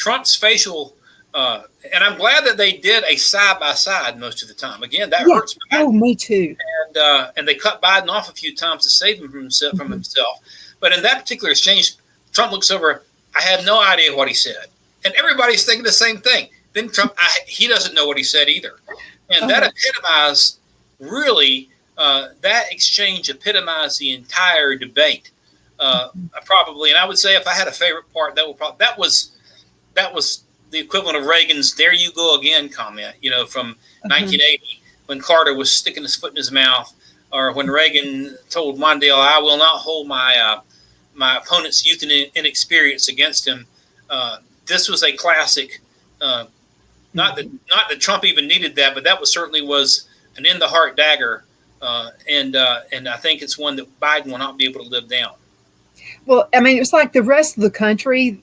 Trump's facial, and I'm glad that they did a side by side most of the time. Again, that hurts Biden. Oh, me too. And they cut Biden off a few times to save him from himself. But in that particular exchange, Trump looks over. I had no idea what he said, and everybody's thinking the same thing. Then Trump, he doesn't know what he said either, and that epitomized really that exchange epitomized the entire debate. Probably, and I would say if I had a favorite part, that was the equivalent of Reagan's "There you go again" comment. From 1980 when Carter was sticking his foot in his mouth, or when Reagan told Mondale, "I will not hold my opponent's youth and inexperience against him." This was a classic. Not that Trump even needed that, but that certainly was an in the heart dagger, and I think it's one that Biden will not be able to live down. Well, I mean, it was like the rest of the country.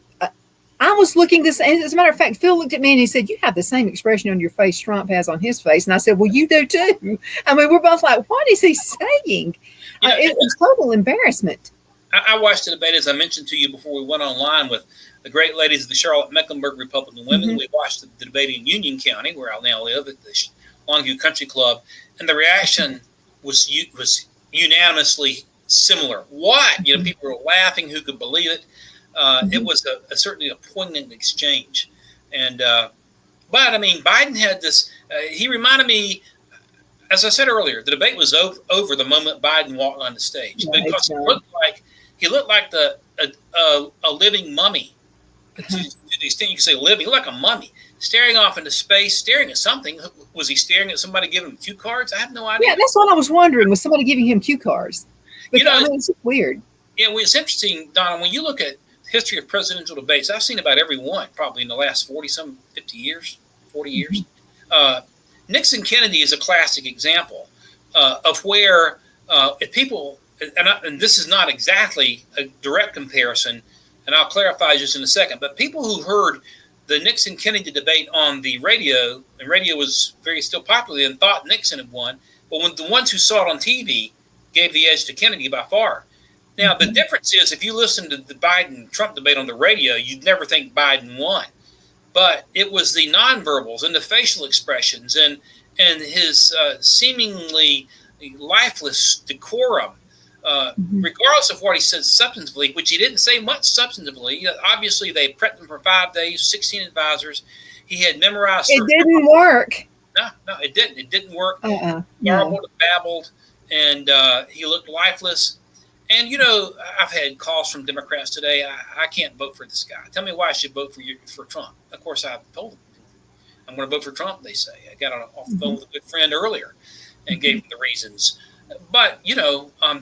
I was looking this, and as a matter of fact, Phil looked at me and he said, "You have the same expression on your face Trump has on his face." And I said, "Well, you do too." I mean, we're both like, "What is he saying?" It was total embarrassment. I watched the debate, as I mentioned to you before we went online, with the great ladies of the Charlotte-Mecklenburg Republican Women. We watched the debate in Union County, where I now live, at the Longview Country Club, and the reaction was unanimously similar. What? People were laughing. Who could believe it? It was certainly a poignant exchange. But I mean, Biden had this. He reminded me, as I said earlier, the debate was over the moment Biden walked on the stage, because he looked like a living mummy. To the extent you can say living, he looked like a mummy, staring off into space, staring at something. Was he staring at somebody giving him cue cards? I have no idea. Yeah, that's what I was wondering. Was somebody giving him cue cards? Because, it's weird. Yeah, well, it's interesting, Donna, when you look at history of presidential debates, I've seen about every one, probably in the last 40 years. Nixon Kennedy is a classic example of where if people, and this is not exactly a direct comparison, and I'll clarify just in a second, but people who heard the Nixon Kennedy debate on the radio, and radio was very still popular, and thought Nixon had won, but when the ones who saw it on TV gave the edge to Kennedy by far. Now, the difference is, if you listen to the Biden-Trump debate on the radio, you'd never think Biden won. But it was the nonverbals and the facial expressions and his seemingly lifeless decorum, regardless of what he said substantively, which he didn't say much substantively. Obviously, they prepped him for 5 days, 16 advisors. He had memorized. It didn't work. No, it didn't. It didn't work. No. Babbled, and he looked lifeless. And, I've had calls from Democrats today. I can't vote for this guy. Tell me why I should vote for Trump. Of course, I've told them I'm going to vote for Trump, they say. I got off the phone with a good friend earlier and gave them the reasons. But,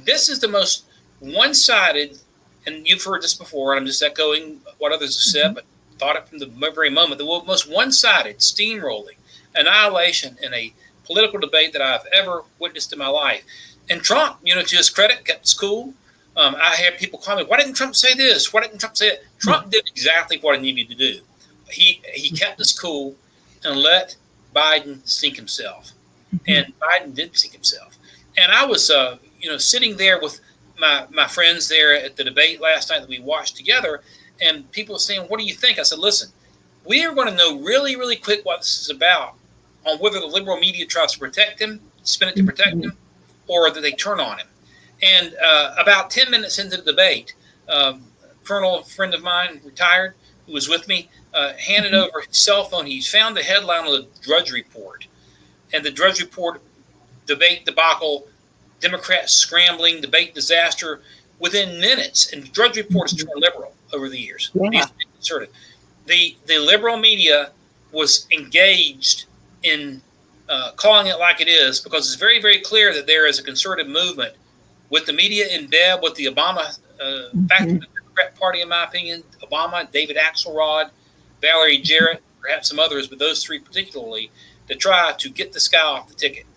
this is the most one-sided, and you've heard this before, and I'm just echoing what others have said, but thought it from the very moment, the most one-sided steamrolling annihilation in a political debate that I've ever witnessed in my life. And Trump, to his credit, kept his cool. I had people call me, "Why didn't Trump say this? Why didn't Trump say it?" Trump did exactly what he needed to do. He kept his cool and let Biden sink himself. And Biden did sink himself. And I was, sitting there with my friends there at the debate last night that we watched together, and people were saying, "What do you think?" I said, "Listen, we are going to know really, really quick what this is about, on whether the liberal media tries to protect him, spin it to protect him, or that they turn on him." And about 10 minutes into the debate, Colonel, a friend of mine, retired, who was with me, handed over his cell phone. He found the headline of the Drudge Report. And the Drudge Report, debate debacle, Democrats scrambling, debate disaster, within minutes. And the Drudge Report has turned liberal over the years. Yeah. The liberal media was engaged in calling it like it is, because it's very, very clear that there is a conservative movement with the media in bed with the Obama fact of the Democrat Party, in my opinion. Obama, David Axelrod, Valerie Jarrett, perhaps some others, but those three particularly, to try to get this guy off the ticket.